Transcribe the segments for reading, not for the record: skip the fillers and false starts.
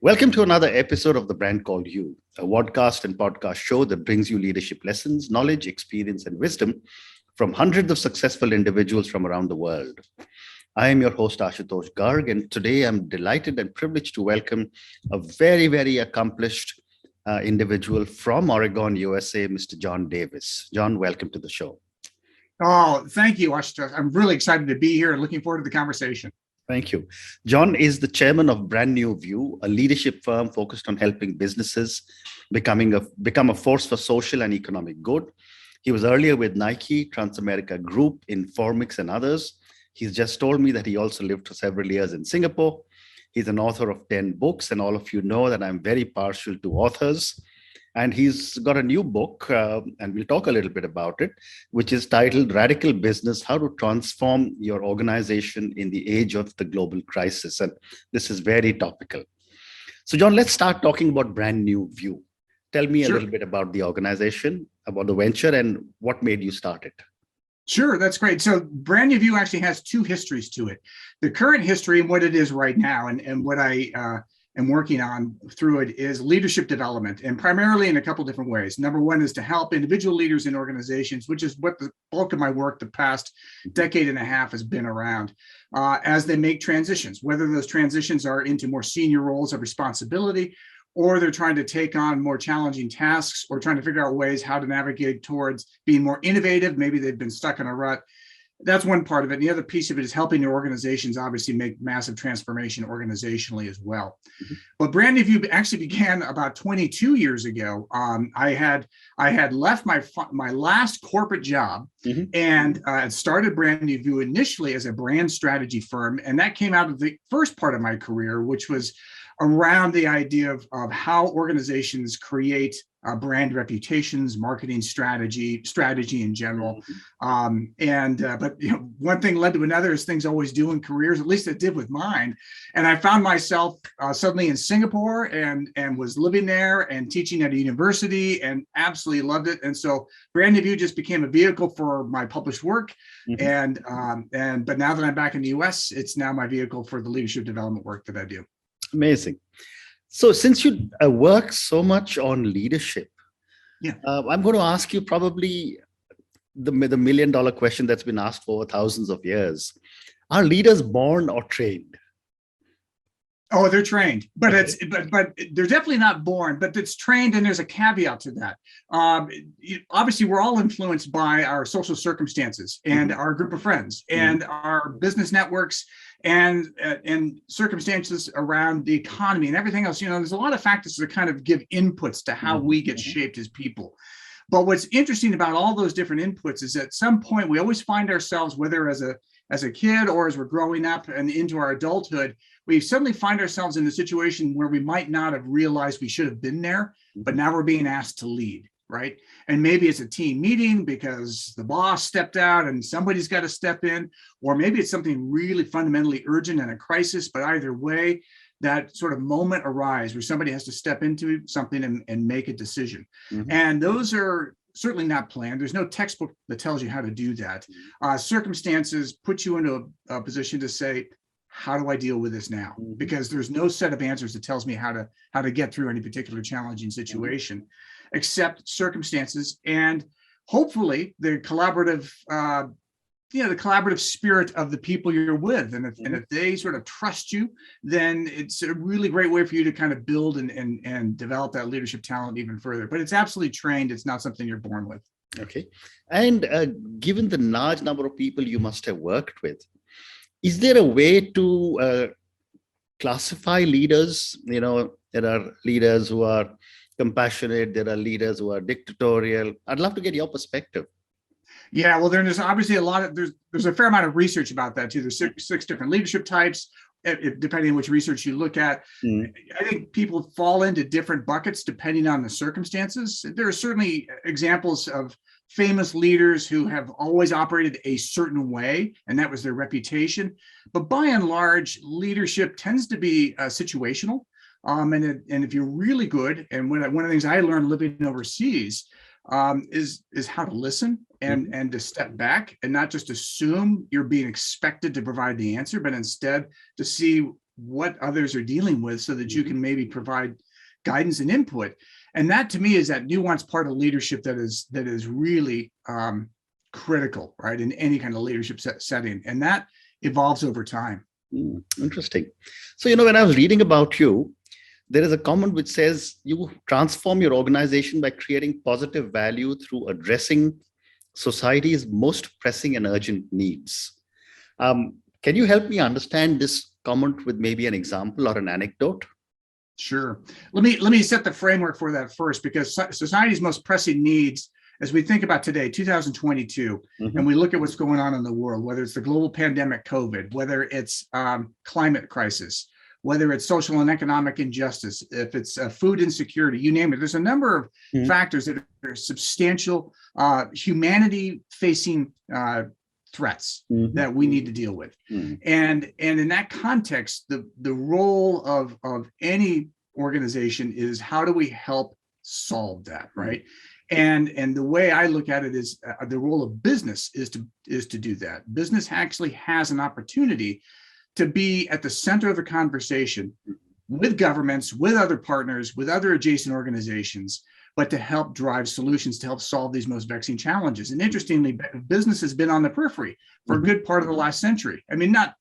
Welcome to another episode of The Brand Called You, a podcast and podcast show that brings you leadership lessons, knowledge, experience, and wisdom from hundreds of successful individuals from around the world. I am your host, Ashutosh Garg, and today I'm delighted and privileged to welcome a very accomplished individual from Oregon, USA, Mr. John Davis. John, welcome to the show. Oh, thank you, Ashutosh. I'm really excited to be here and looking forward to the conversation. Thank you. John is the chairman of BrandNewView, a leadership firm focused on helping businesses become a force for social and economic good. He was earlier with Nike, Transamerica Group, Informix, and others. He's just told me that he also lived for several years in Singapore. He's an author of 10 books, and all of you know that I'm very partial to authors. And he's got a new book, and we'll talk a little bit about it, which is titled Radical Business, How to Transform Your Organization in the Age of the Global Crisis. And this is very topical. So, John, let's start talking about BrandNewView. Tell me a little bit about the organization, about the venture, and what made you start it. Sure, that's great. So BrandNewView actually has two histories to it. The current history and what it is right now, and what I am working on through it is leadership development, and primarily in a couple different ways. Number one is to help individual leaders in organizations, which is what the bulk of my work the past decade and a half has been around, as they make transitions, whether those transitions are into more senior roles of responsibility, or they're trying to take on more challenging tasks, or trying to figure out ways how to navigate towards being more innovative. Maybe they've been stuck in a rut. That's one part of it. And the other piece of it is helping your organizations obviously make massive transformation organizationally as well. Mm-hmm. But BrandNewView actually began about 22 years ago. I had left my last corporate job, mm-hmm. and started BrandNewView initially as a brand strategy firm. And that came out of the first part of my career, which was around the idea of how organizations create brand reputations, marketing strategy in general. But one thing led to another, as things always do in careers, at least it did with mine. And I found myself suddenly in Singapore and was living there and teaching at a university and absolutely loved it. And so BrandNewView just became a vehicle for my published work. Mm-hmm. But now that I'm back in the US, it's now my vehicle for the leadership development work that I do. Amazing. So since you work so much on leadership, I'm going to ask you probably the $1 million question that's been asked for thousands of years. Are leaders born or trained? Oh, they're trained, but but they're definitely not born, but it's trained, and there's a caveat to that. Obviously, we're all influenced by our social circumstances and mm-hmm. our group of friends and mm-hmm. our business networks and circumstances around the economy and everything else. There's a lot of factors that kind of give inputs to how mm-hmm. we get shaped as people. But what's interesting about all those different inputs is at some point we always find ourselves, whether as a kid or as we're growing up and into our adulthood, we suddenly find ourselves in a situation where we might not have realized we should have been there, but now we're being asked to lead, right? And maybe it's a team meeting because the boss stepped out and somebody's got to step in, or maybe it's something really fundamentally urgent and a crisis, but either way, that sort of moment arrives where somebody has to step into something and make a decision. Mm-hmm. And those are certainly not planned. There's no textbook that tells you how to do that. Circumstances put you into a position to say, how do I deal with this now? Mm-hmm. Because there's no set of answers that tells me how to get through any particular challenging situation, mm-hmm. except circumstances and hopefully the collaborative spirit of the people you're with. And if they sort of trust you, then it's a really great way for you to kind of build and develop that leadership talent even further. But it's absolutely trained. It's not something you're born with. Okay. And given the large number of people you must have worked with, is there a way to classify leaders? There are leaders who are compassionate. There are leaders who are dictatorial. I'd love to get your perspective. Yeah, well, there's obviously there's a fair amount of research about that too. There's six different leadership types, depending on which research you look at. Mm. I think people fall into different buckets depending on the circumstances. There are certainly examples of famous leaders who have always operated a certain way, and that was their reputation. But by and large, leadership tends to be situational. And if you're really good, and one of the things I learned living overseas is how to listen and to step back and not just assume you're being expected to provide the answer, but instead to see what others are dealing with so that you can maybe provide guidance and input. And that to me is that nuanced part of leadership that is really critical, right, in any kind of leadership setting. And that evolves over time. Interesting. So, when I was reading about you, there is a comment which says you transform your organization by creating positive value through addressing society's most pressing and urgent needs. Can you help me understand this comment with maybe an example or an anecdote? Sure. Let me set the framework for that first, because society's most pressing needs, as we think about today, 2022, and we look at what's going on in the world, whether it's the global pandemic, COVID, whether it's climate crisis, whether it's social and economic injustice, if it's food insecurity, you name it. There's a number of factors that are substantial humanity-facing threats that we need to deal with. And in that context, the role of any organization is, how do we help solve that, right? And the way I look at it is the role of business is to do that. Business actually has an opportunity to be at the center of the conversation with governments, with other partners, with other adjacent organizations, but to help drive solutions to help solve these most vexing challenges. And interestingly, business has been on the periphery for a good part of the last century. I mean, not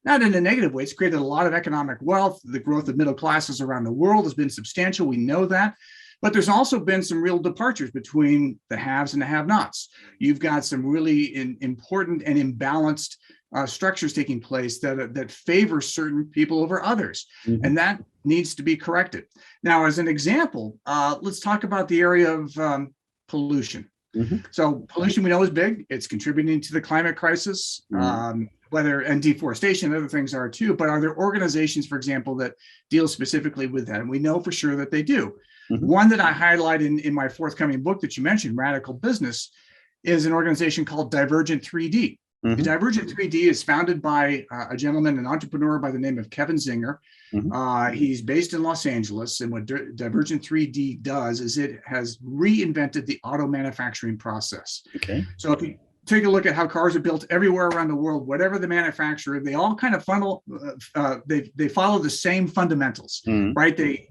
in a negative way. It's created a lot of economic wealth. The growth of middle classes around the world has been substantial. We know that. But there's also been some real departures between the haves and the have-nots. You've got some really important and imbalanced structures taking place that favor certain people over others. And that needs to be corrected. Now, as an example, let's talk about the area of pollution. So pollution, we know, is big. It's contributing to the climate crisis, and deforestation and other things are too. But are there organizations, for example, that deal specifically with that? And we know for sure that they do. One that I highlight in my forthcoming book that you mentioned, Radical Business, is an organization called Divergent 3D. Divergent 3D is founded by a gentleman, an entrepreneur by the name of Kevin Zinger. He's based in Los Angeles, and what Divergent 3D does is it has reinvented the auto manufacturing process. So if you take a look at how cars are built everywhere around the world, whatever the manufacturer, they all kind of they follow the same fundamentals, right? They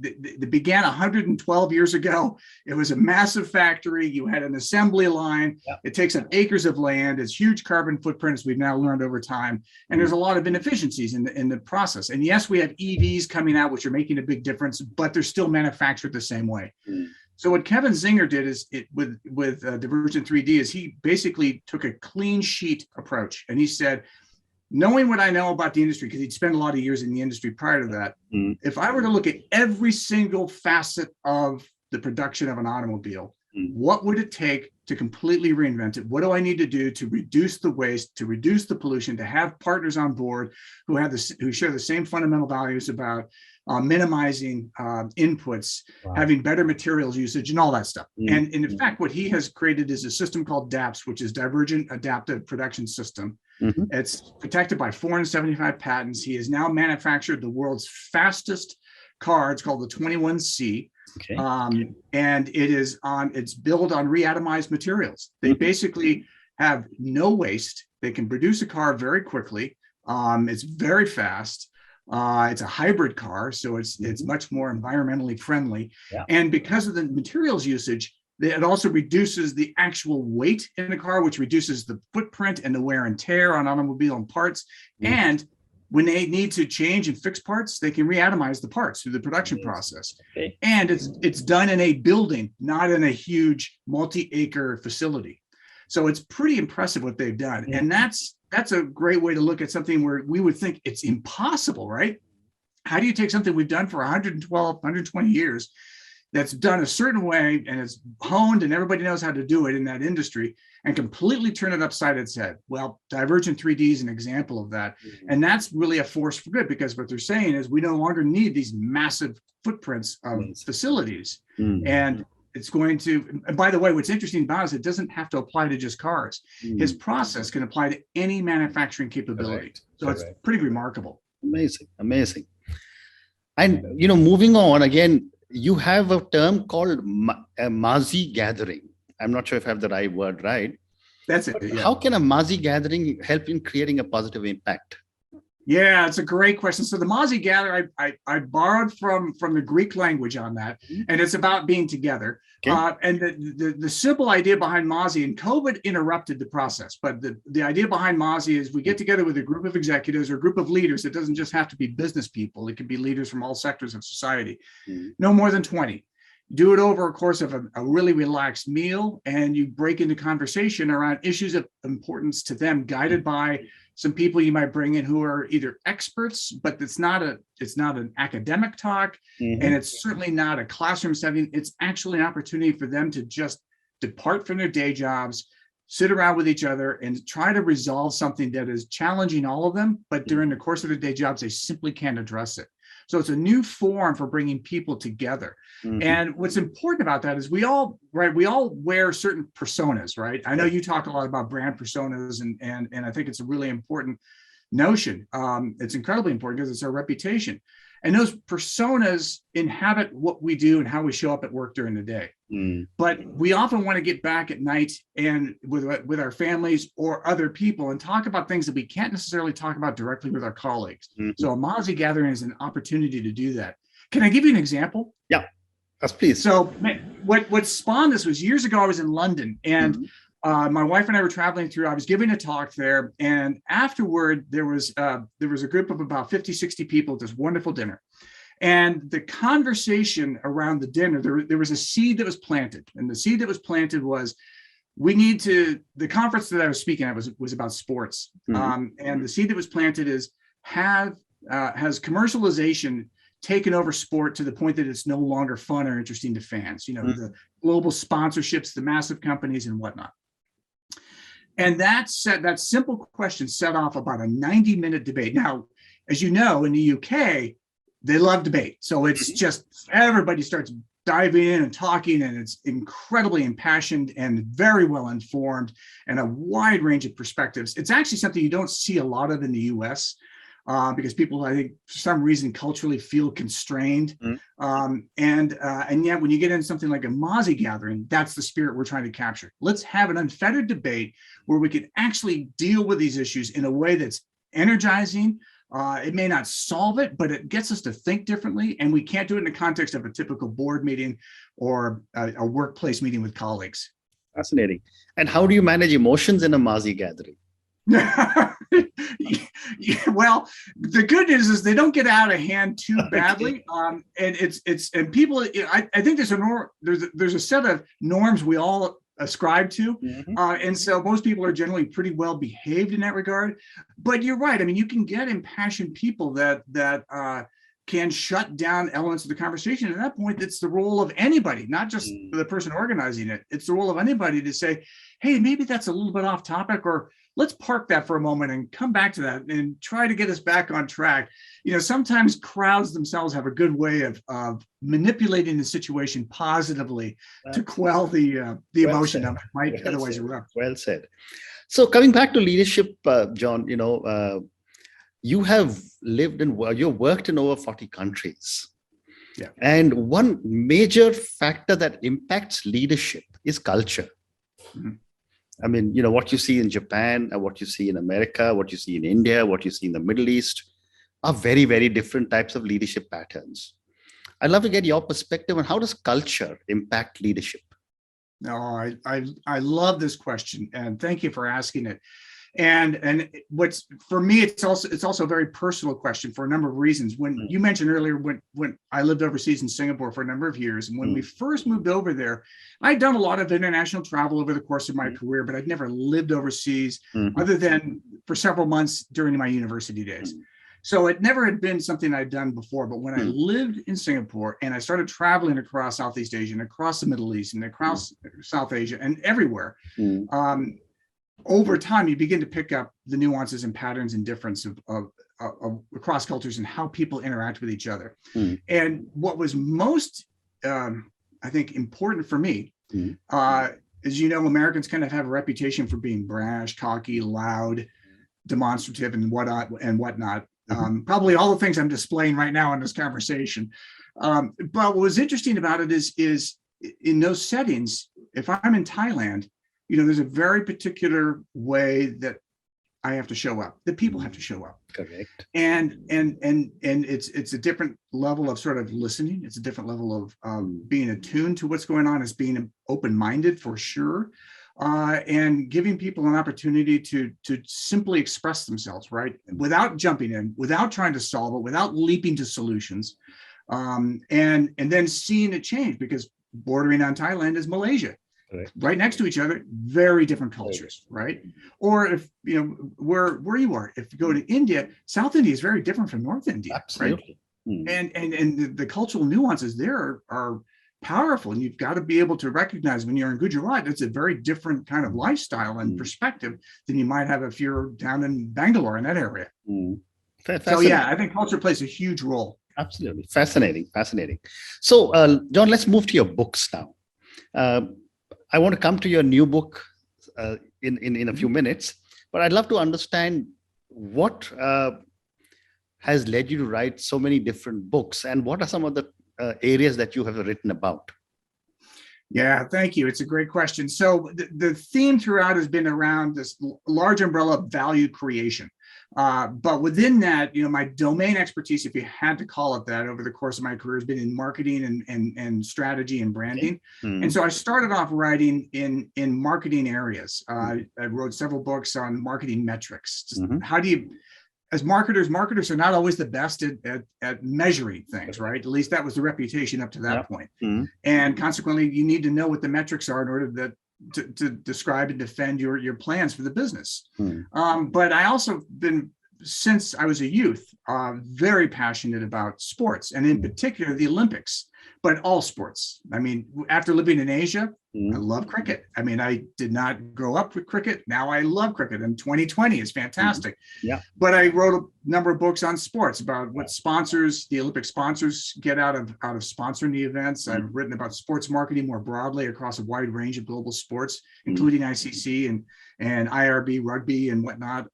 began 112 years ago. It was a massive factory. You had an assembly line. It takes up acres of land. It's huge carbon footprints we've now learned over time. And there's a lot of inefficiencies in the process. And yes, we have EVs coming out, which are making a big difference, but they're still manufactured the same way. So what Kevin Zinger did is with Divergent 3D is he basically took a clean sheet approach, and he said, knowing what I know about the industry, because he'd spent a lot of years in the industry prior to that, if I were to look at every single facet of the production of an automobile, what would it take to completely reinvent it? What do I need to do to reduce the waste, to reduce the pollution, to have partners on board who share the same fundamental values about minimizing inputs, having better materials usage, and all that stuff. And in fact, what he has created is a system called DAPS, which is Divergent Adaptive Production System. It's protected by 475 patents. He has now manufactured the world's fastest car. It's called the 21C. And it's built on reatomized materials. They basically have no waste. They can produce a car very quickly. It's very fast. It's a hybrid car, so it's much more environmentally friendly. And because of the materials usage, it also reduces the actual weight in the car, which reduces the footprint and the wear and tear on automobile and parts. And when they need to change and fix parts, they can reatomize the parts through the production process. And it's done in a building, not in a huge multi-acre facility. So it's pretty impressive what they've done. And that's a great way to look at something where we would think it's impossible, right? How do you take something we've done for 120 years that's done a certain way and it's honed and everybody knows how to do it in that industry and completely turn it upside its head? Well, Divergent 3D is an example of that. And that's really a force for good, because what they're saying is we no longer need these massive footprints of facilities. And it's going to, and by the way, what's interesting about it is it doesn't have to apply to just cars. His process can apply to any manufacturing capability. So it's pretty remarkable. Amazing. And, moving on again, you have a term called Mazi Gathering. I'm not sure if I have the right word, right? That's it. How can a Mazi Gathering help in creating a positive impact? Yeah, it's a great question. So the Mazi Gathering, I borrowed from the Greek language on that, and it's about being together. Okay. And the simple idea behind Mazi, and COVID interrupted the process, but the idea behind Mazi is we get together with a group of executives or a group of leaders. It doesn't just have to be business people. It can be leaders from all sectors of society, no more than 20. Do it over a course of a really relaxed meal, and you break into conversation around issues of importance to them, guided by some people you might bring in who are either experts, but it's not an academic talk, and it's certainly not a classroom setting. It's actually an opportunity for them to just depart from their day jobs, sit around with each other, and try to resolve something that is challenging all of them, but during the course of their day jobs, they simply can't address it. So it's a new form for bringing people together. And what's important about that is we all wear certain personas, right? I know you talk a lot about brand personas, and I think it's a really important notion. It's incredibly important because it's our reputation. And those personas inhabit what we do and how we show up at work during the day. But we often want to get back at night and with our families or other people and talk about things that we can't necessarily talk about directly with our colleagues. So a Mazi Gathering is an opportunity to do that. Can I give you an example? Yeah, yes, please. So what spawned this was years ago, I was in London, and my wife and I were traveling through. I was giving a talk there, and afterward there was a group of about 50, 60 people at this wonderful dinner. And the conversation around the dinner, there was a seed that was planted, and the seed that was planted was, the conference that I was speaking at was about sports. And the seed that was planted is, has commercialization taken over sport to the point that it's no longer fun or interesting to fans, the global sponsorships, the massive companies and whatnot. And that simple question set off about a 90-minute debate. Now, as you know, in the UK, they love debate. So it's just everybody starts diving in and talking, and it's incredibly impassioned and very well informed and a wide range of perspectives. It's actually something you don't see a lot of in the US. Because people, I think, for some reason, culturally feel constrained. And yet, when you get into something like a Mazi Gathering, that's the spirit we're trying to capture. Let's have an unfettered debate where we can actually deal with these issues in a way that's energizing. It may not solve it, but it gets us to think differently. And we can't do it in the context of a typical board meeting or a workplace meeting with colleagues. Fascinating. And how do you manage emotions in a Mazi Gathering? Well, the good news is they don't get out of hand too badly. And people, I think there's a set of norms we all ascribe to, and so most people are generally pretty well behaved in that regard. But you're right. I mean, you can get impassioned people that can shut down elements of the conversation. At that point, it's the role of anybody, not just the person organizing it. It's the role of anybody to say, hey, maybe that's a little bit off topic, or let's park that for a moment and come back to that and try to get us back on track. Sometimes crowds themselves have a good way of manipulating the situation positively to quell the emotion that might otherwise erupt. Well said. So coming back to leadership, John, you have you've worked in over 40 countries. Yeah. And one major factor that impacts leadership is culture. I mean, what you see in Japan, what you see in America, what you see in India, what you see in the Middle East are very, very different types of leadership patterns. I'd love to get your perspective on how does culture impact leadership? No, I love this question, and thank you for asking it. And what's, for me, it's also a very personal question for a number of reasons. When you mentioned earlier, when I lived overseas in Singapore for a number of years, and when we first moved over there, I'd done a lot of international travel over the course of my career, but I'd never lived overseas other than for several months during my university days. So it never had been something I'd done before. But when I lived in Singapore and I started traveling across Southeast Asia and across the Middle East and across South Asia and everywhere, over time, you begin to pick up the nuances and patterns and difference of across cultures and how people interact with each other. And what was most, I think, important for me, as you know, Americans kind of have a reputation for being brash, cocky, loud, demonstrative, and whatnot. Probably all the things I'm displaying right now in this conversation. But what was interesting about it is in those settings, if I'm in Thailand, there's a very particular way that I have to show up. The people have to show up. Correct. And it's a different level of sort of listening. It's a different level of being attuned to what's going on, as being open-minded for sure, and giving people an opportunity to simply express themselves, right, without jumping in, without trying to solve it, without leaping to solutions, and then seeing it change, because bordering on Thailand is Malaysia. Right next to each other, very different cultures, right? Or if you know where you are, if you go to India, South India is very different from North India. Absolutely. Right? And the cultural nuances there are powerful, and you've got to be able to recognize when you're in Gujarat, it's a very different kind of lifestyle and perspective than you might have if you're down in Bangalore, in that area. So yeah, I think culture plays a huge role. Absolutely. Fascinating. So John, let's move to your books now. I want to come to your new book in a few minutes, but I'd love to understand what has led you to write so many different books, and what are some of the areas that you have written about? Yeah, thank you. It's a great question. So the theme throughout has been around this large umbrella of value creation. But within that, my domain expertise, if you had to call it that, over the course of my career has been in marketing and strategy and branding. And so I started off writing in marketing areas. I wrote several books on marketing metrics. Just how do you, as marketers are not always the best at measuring things, right? At least that was the reputation up to that point. And consequently, you need to know what the metrics are in order to describe and defend your plans for the business. But I also been, since I was a youth, very passionate about sports, and in particular the Olympics, but all sports. I mean, after living in Asia, I love cricket. I mean, I did not grow up with cricket. Now I love cricket, and 2020 is fantastic. But I wrote a number of books on sports, about what sponsors, the Olympic sponsors, get out of sponsoring the events. I've written about sports marketing more broadly across a wide range of global sports, including ICC and IRB rugby and whatnot.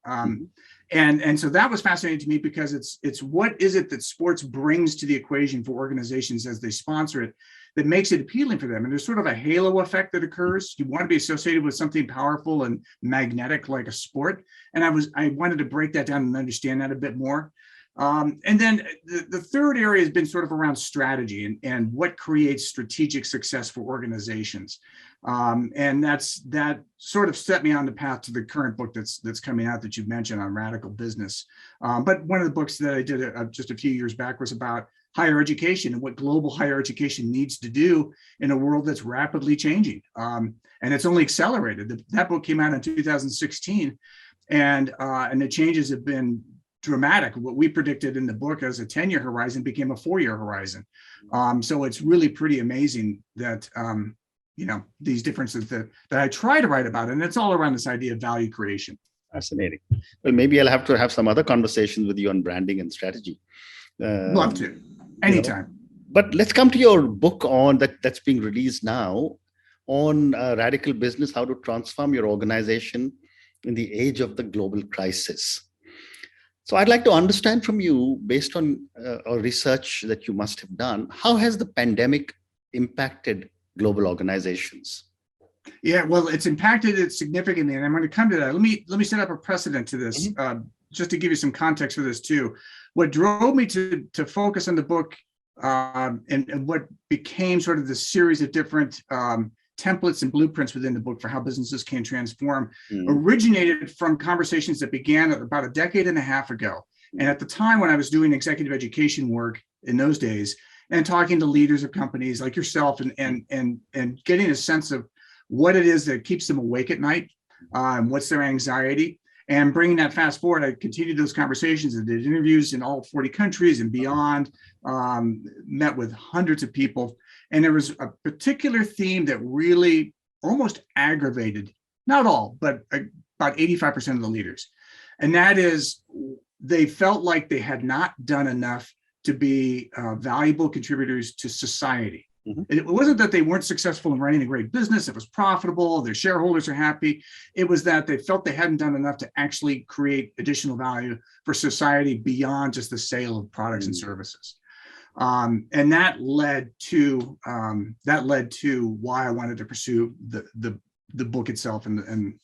And so that was fascinating to me, because it's what is it that sports brings to the equation for organizations as they sponsor it that makes it appealing for them. And there's sort of a halo effect that occurs. You want to be associated with something powerful and magnetic like a sport. And I wanted to break that down and understand that a bit more. And then the third area has been sort of around strategy and what creates strategic success for organizations. And that sort of set me on the path to the current book that's coming out that you've mentioned on radical business. But one of the books that I did just a few years back was about higher education and what global higher education needs to do in a world that's rapidly changing. And it's only accelerated. That book came out in 2016, and the changes have been dramatic. What we predicted in the book as a 10-year horizon became a 4-year horizon. So it's really pretty amazing that these differences that I try to write about, and it's all around this idea of value creation. Fascinating. Well, maybe I'll have to have some other conversations with you on branding and strategy. Love to, anytime. But let's come to your book that's being released now on radical business, how to transform your organization in the age of the global crisis. So I'd like to understand from you, based on research that you must have done, how has the pandemic impacted global organizations? Yeah, well, it's impacted it significantly, and I'm going to come to that. Let me set up a precedent to this, just to give you some context for this too. What drove me to focus on the book, and what became sort of the series of different templates and blueprints within the book for how businesses can transform, originated from conversations that began about a decade and a half ago. And at the time when I was doing executive education work in those days, and talking to leaders of companies like yourself, and getting a sense of what it is that keeps them awake at night, what's their anxiety, and bringing that fast forward, I continued those conversations and did interviews in all 40 countries and beyond, met with hundreds of people. And there was a particular theme that really almost aggravated, not all, but about 85% of the leaders. And that is, they felt like they had not done enough to be valuable contributors to society. It wasn't that they weren't successful in running a great business, it was profitable, their shareholders are happy. It was that they felt they hadn't done enough to actually create additional value for society beyond just the sale of products and services. And that led to why I wanted to pursue the the book itself and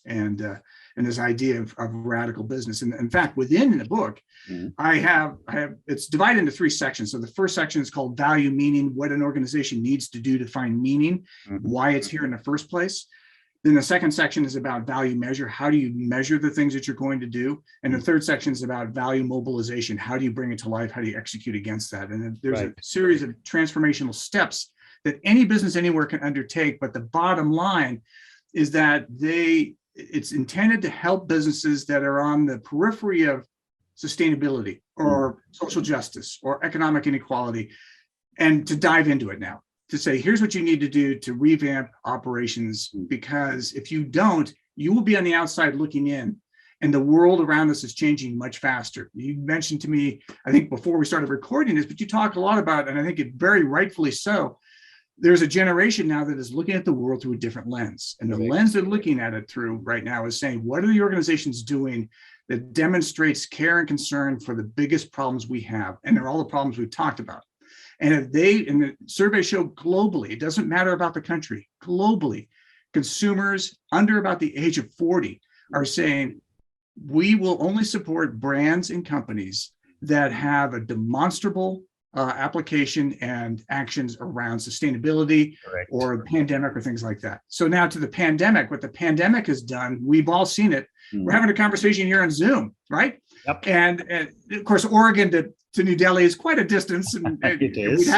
this idea of radical business. And in fact, within the book, I have it's divided into 3 sections. So the first section is called Value Meaning, what an organization needs to do to find meaning, why it's here in the first place. Then the second section is about value measure. How do you measure the things that you're going to do? And the third section is about value mobilization. How do you bring it to life? How do you execute against that? And then there's a series of transformational steps that any business anywhere can undertake. But the bottom line is that it's intended to help businesses that are on the periphery of sustainability or social justice or economic inequality, and to dive into it now, to say, here's what you need to do to revamp operations, because if you don't, you will be on the outside looking in, and the world around us is changing much faster. You mentioned to me, I think before we started recording this, but you talk a lot about, and I think it very rightfully so, there's a generation now that is looking at the world through a different lens. And the lens they're looking at it through right now is saying, what are the organizations doing that demonstrates care and concern for the biggest problems we have? And they're all the problems we've talked about. And if and the survey showed globally, it doesn't matter about the country, globally, consumers under about the age of 40 are saying, we will only support brands and companies that have a demonstrable application and actions around sustainability or pandemic or things like that. So now to the pandemic, what the pandemic has done, we've all seen it. We're having a conversation here on Zoom, right? Yep. And of course, Oregon to New Delhi is quite a distance. And it is.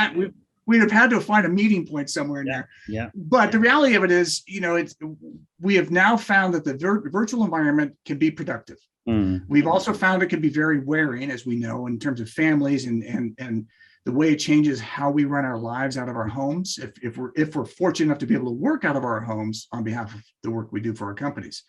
We'd have had to find a meeting point somewhere in there. Yeah. But the reality of it is, we have now found that the virtual environment can be productive. We've also found it can be very wearing, as we know, in terms of families and the way it changes how we run our lives out of our homes, if we're fortunate enough to be able to work out of our homes on behalf of the work we do for our companies.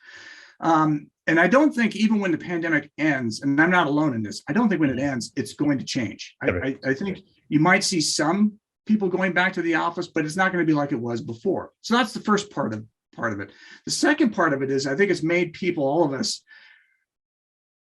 And I don't think even when the pandemic ends, and I'm not alone in this, I don't think when it ends, it's going to change. I think you might see some people going back to the office, but it's not going to be like it was before. So that's the first part of it. The second part of it is, I think it's made people, all of us,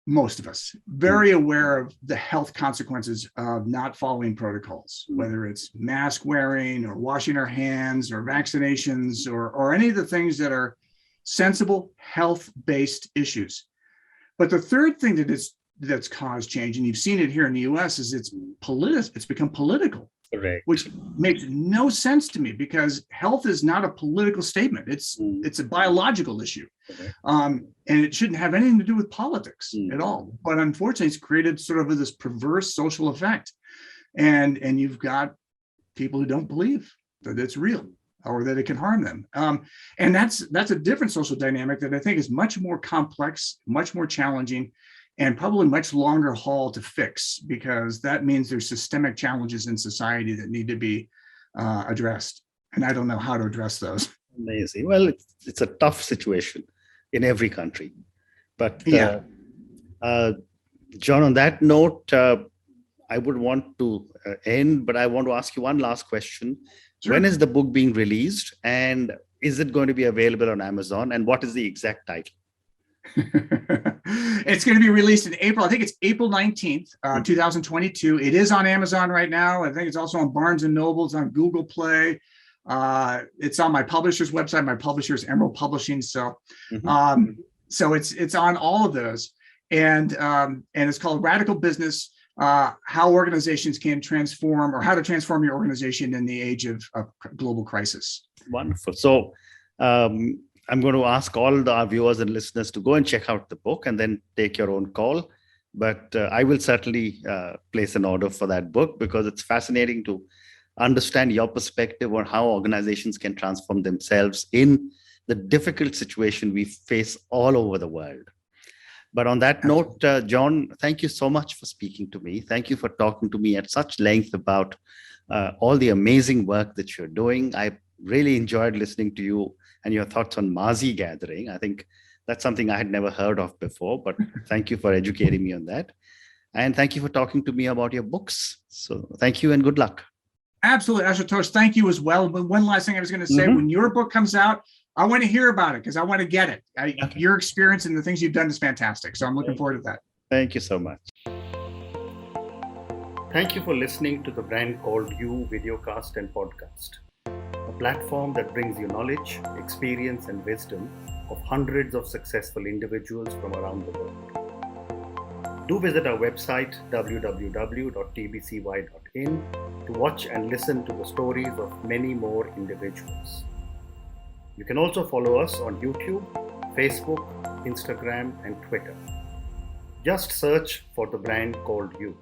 most of us, very aware of the health consequences of not following protocols, whether it's mask wearing or washing our hands or vaccinations or any of the things that are sensible health-based issues. But the third thing that's caused change, and you've seen it here in the US, is it's become political. Correct. Which makes no sense to me, because health is not a political statement. It's a biological issue. And it shouldn't have anything to do with politics at all. But unfortunately, it's created sort of this perverse social effect. And you've got people who don't believe that it's real or that it can harm them. And that's a different social dynamic that I think is much more complex, much more challenging, and probably much longer haul to fix, because that means there's systemic challenges in society that need to be addressed. And I don't know how to address those. Amazing. Well, it's a tough situation in every country. But John, on that note, I would want to end, but I want to ask you one last question. Sure. When is the book being released, and is it going to be available on Amazon, and what is the exact title? It's going to be released in April. I think it's April 19th, 2022. It is on Amazon right now. I think it's also on Barnes & Noble, it's on Google Play. It's on my publisher's website. My publisher is Emerald Publishing. So, so it's on all of those. And it's called Radical Business, How Organizations Can Transform, or How to Transform Your Organization in the Age of Global Crisis. Wonderful. So, I'm going to ask all our viewers and listeners to go and check out the book and then take your own call. But I will certainly place an order for that book, because it's fascinating to understand your perspective on how organizations can transform themselves in the difficult situation we face all over the world. But on that note, John, thank you so much for speaking to me. Thank you for talking to me at such length about all the amazing work that you're doing. I really enjoyed listening to you and your thoughts on Mazi Gathering. I think that's something I had never heard of before, but thank you for educating me on that. And thank you for talking to me about your books. So thank you and good luck. Absolutely, Ashutosh. Thank you as well. But one last thing I was going to say, when your book comes out, I want to hear about it, because I want to get it. Okay. Your experience and the things you've done is fantastic. So I'm looking forward to that. Thank you so much. Thank you for listening to the Brand Called You videocast and podcast. platform that brings you knowledge, experience, and wisdom of hundreds of successful individuals from around the world. Do visit our website www.tbcy.in to watch and listen to the stories of many more individuals. You can also follow us on YouTube, Facebook, Instagram, and Twitter. Just search for the brand called you.